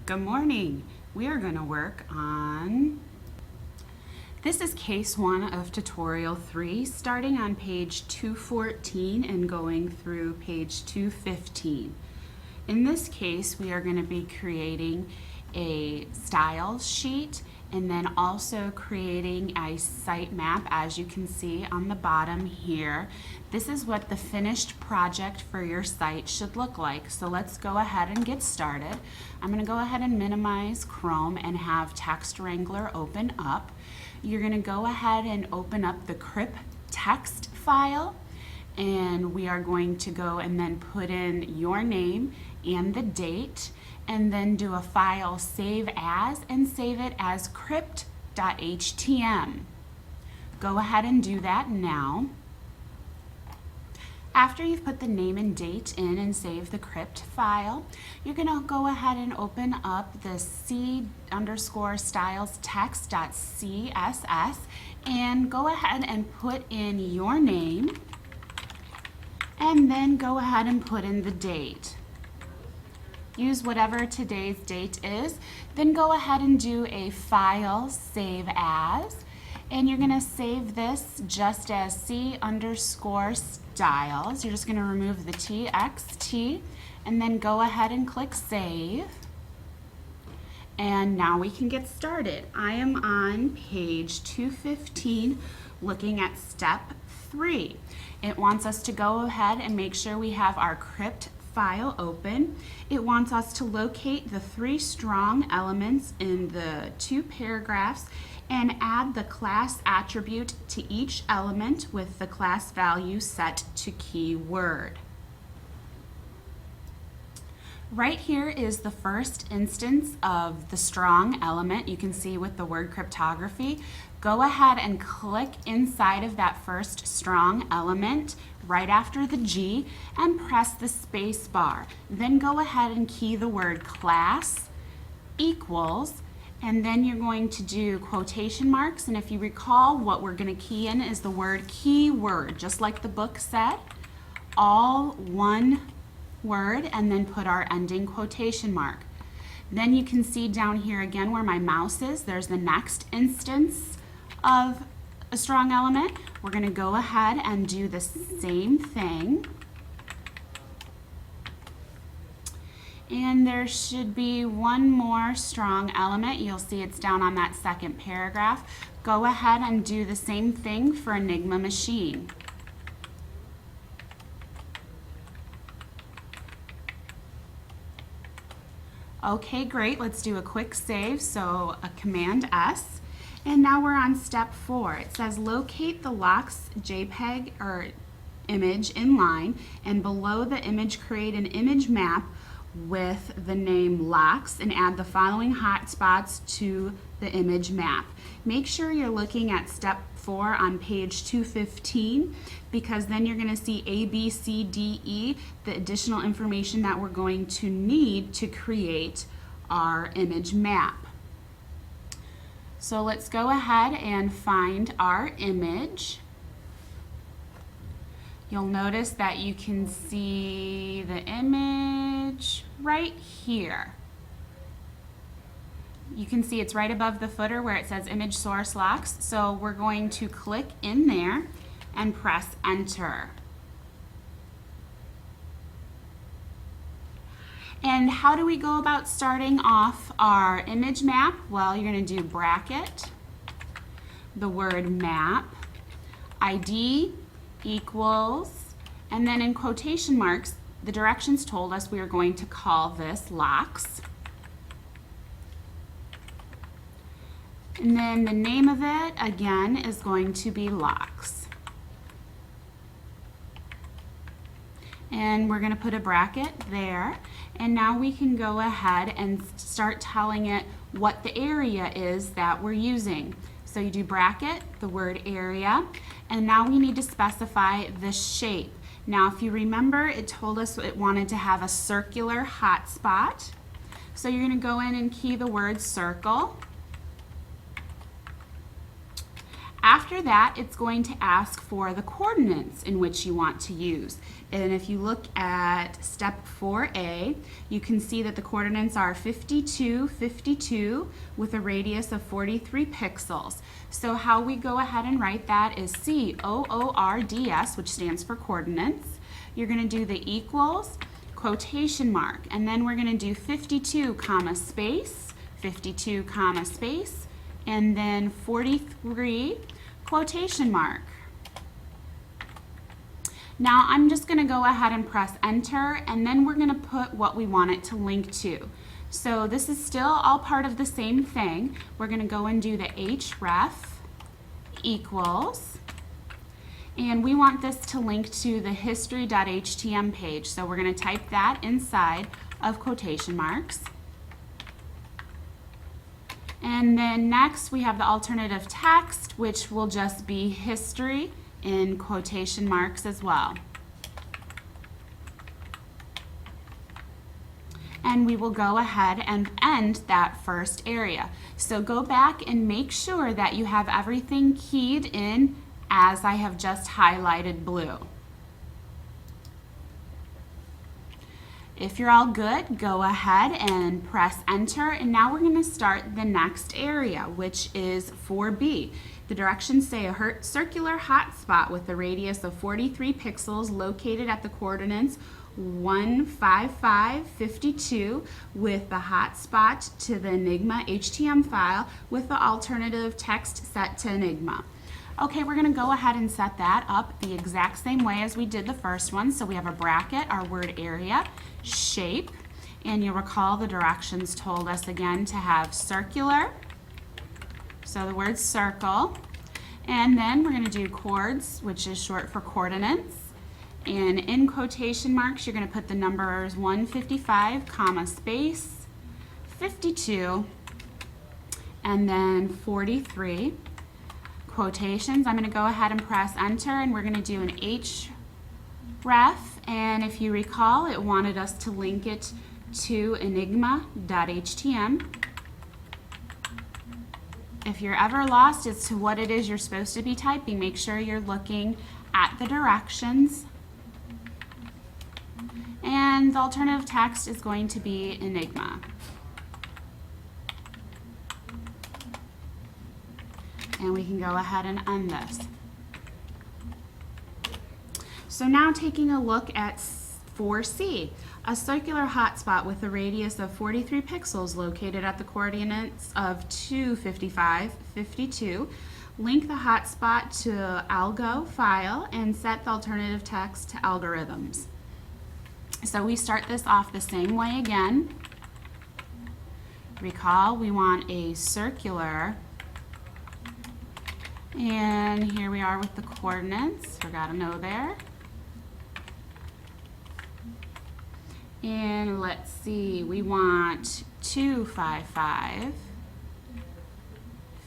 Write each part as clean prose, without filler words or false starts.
Good morning. We are going to work on, this is case 1 of tutorial 3, starting on page 214 and going through page 215. In this case, we are going to be creating a styles sheet and then also creating a site map, as you can see on the bottom here. This is what the finished project for your site should look like. So let's go ahead and get started. I'm going to go ahead and minimize Chrome and have Text Wrangler open up. You're going to go ahead and open up the crip text file, and we are going to go and then put in your name and the date, and then do a file save as and save it as crypt.htm. Go ahead and do that now. After you've put the name and date in and save the crypt file, you're going to go ahead and open up the c_styles text.css and go ahead and put in your name, and then go ahead and put in the date. Use whatever today's date is, then go ahead and do a file save as, and you're going to save this just as c_styles. You're just going to remove the txt and then go ahead and click save. And now we can get started. I am on page 215 looking at step 3. It wants us to go ahead and make sure we have our crypt file open. It wants us to locate the 3 strong elements in the 2 paragraphs and add the class attribute to each element with the class value set to keyword. Right here is the first instance of the strong element. You can see with the word cryptography. Go ahead and click inside of that first strong element right after the G and press the space bar. Then go ahead and key the word class equals, and then you're going to do quotation marks. And if you recall, what we're going to key in is the word keyword, just like the book said, all one word, and then put our ending quotation mark. Then you can see down here again where my mouse is, there's the next instance of a strong element. We're going to go ahead and do the same thing. And there should be one more strong element. You'll see it's down on that second paragraph. Go ahead and do the same thing for Enigma machine. Okay, great. Let's do a quick save. So a Command S. And now we're on step 4. It says locate the LOX JPEG or image in line, and below the image create an image map with the name LOX and add the following hotspots to the image map. Make sure you're looking at step 4 on page 215, because then you're going to see A, B, C, D, E, the additional information that we're going to need to create our image map. So let's go ahead and find our image. You'll notice that you can see the image right here. You can see it's right above the footer where it says image source LOX. So we're going to click in there and press enter. And how do we go about starting off our image map? Well, you're going to do bracket, the word map, ID equals, and then in quotation marks, the directions told us we are going to call this LOX. And then the name of it, again, is going to be LOX. And we're going to put a bracket there. And now we can go ahead and start telling it what the area is that we're using. So you do bracket, the word area, and now we need to specify the shape. Now if you remember, it told us it wanted to have a circular hotspot. So you're going to go in and key the word circle. After After that, it's going to ask for the coordinates in which you want to use. And if you look at step 4A, you can see that the coordinates are 52, 52 with a radius of 43 pixels. So how we go ahead and write that is COORDS, which stands for coordinates. You're going to do the equals, quotation mark, and then we're going to do 52 comma space, 52 comma space, and then 43 quotation mark. Now I'm just going to go ahead and press enter, and then we're going to put what we want it to link to. So this is still all part of the same thing. We're going to go and do the href equals, and we want this to link to the history.htm page. So we're going to type that inside of quotation marks. And then next we have the alternative text, which will just be history in quotation marks as well. And we will go ahead and end that first area. So go back and make sure that you have everything keyed in as I have just highlighted blue. If you're all good, go ahead and press enter, and now we're going to start the next area, which is 4B. The directions say a circular hotspot with a radius of 43 pixels located at the coordinates 15552 with the hotspot to the Enigma HTML file with the alternative text set to Enigma. Okay, we're going to go ahead and set that up the exact same way as we did the first one. So we have a bracket, our word area, shape, and you'll recall the directions told us again to have circular, so the word circle, and then we're going to do chords, which is short for coordinates, and in quotation marks you're going to put the numbers 155 comma space 52 and then 43 quotations. I'm going to go ahead and press enter, and we're going to do an href, and if you recall, it wanted us to link it to enigma.htm. If you're ever lost as to what it is you're supposed to be typing, make sure you're looking at the directions. And the alternative text is going to be Enigma. And we can go ahead and end this. So now taking a look at 4C, a circular hotspot with a radius of 43 pixels located at the coordinates of 255, 52. Link the hotspot to algo file and set the alternative text to algorithms. So we start this off the same way again. Recall, we want a circular, and here we are with the coordinates. Forgot a no there. And let's see, we want 255,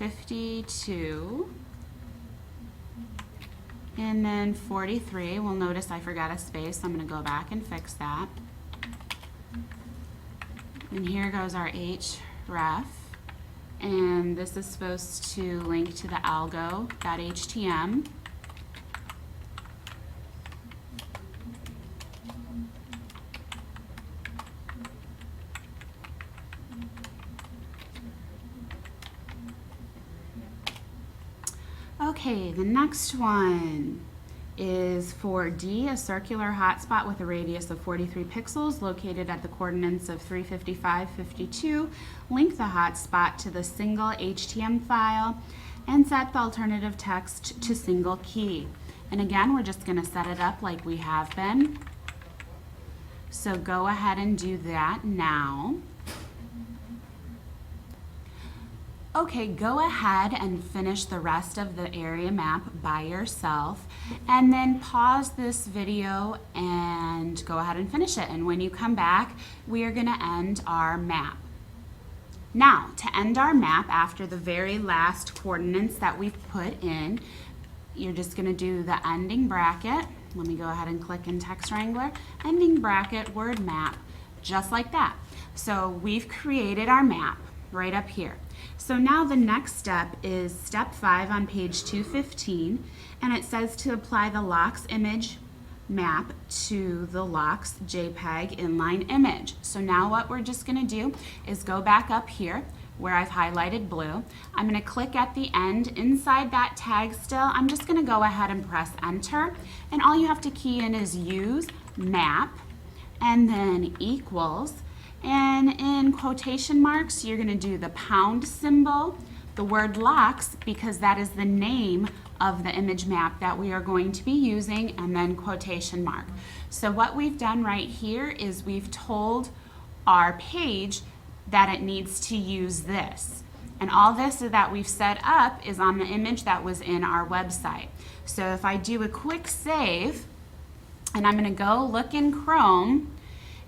52, and then 43. Well, notice I forgot a space, so I'm going to go back and fix that. And here goes our href, and this is supposed to link to the algo.htm. Okay, the next one is for D, a circular hotspot with a radius of 43 pixels located at the coordinates of 355, 52. Link the hotspot to the single HTML file and set the alternative text to single key. And again, we're just going to set it up like we have been. So go ahead and do that now. Okay, go ahead and finish the rest of the area map by yourself, and then pause this video and go ahead and finish it. And when you come back, we are going to end our map. Now, to end our map after the very last coordinates that we've put in, you're just going to do the ending bracket. Let me go ahead and click in Text Wrangler, ending bracket, word map, just like that. So we've created our map. right up here. So now the next step is step 5 on page 215, and it says to apply the LOX image map to the LOX JPEG inline image. So now what we're just going to do is go back up here where I've highlighted blue. I'm going to click at the end inside that tag still. I'm just going to go ahead and press enter, and all you have to key in is use map and then equals, and in quotation marks you're going to do the pound symbol, the word LOX, because that is the name of the image map that we are going to be using, and then quotation mark. So what we've done right here is we've told our page that it needs to use this. And all this that we've set up is on the image that was in our website. So if I do a quick save, and I'm going to go look in Chrome,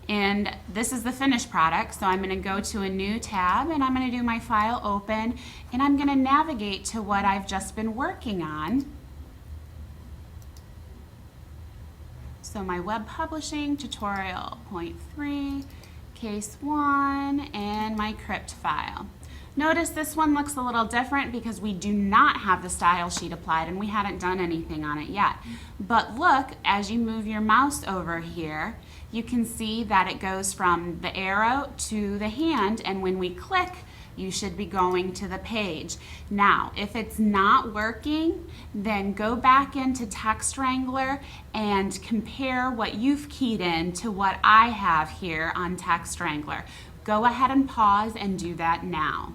and this is the finished product, so I'm going to go to a new tab, and I'm going to do my file open, and I'm going to navigate to what I've just been working on. So my web publishing tutorial point 3, case 1, and my crypt file. Notice this one looks a little different because we do not have the style sheet applied and we hadn't done anything on it yet. But look, as you move your mouse over here, you can see that it goes from the arrow to the hand, and when we click, you should be going to the page. Now, if it's not working, then go back into Text Wrangler and compare what you've keyed in to what I have here on Text Wrangler. Go ahead and pause and do that now.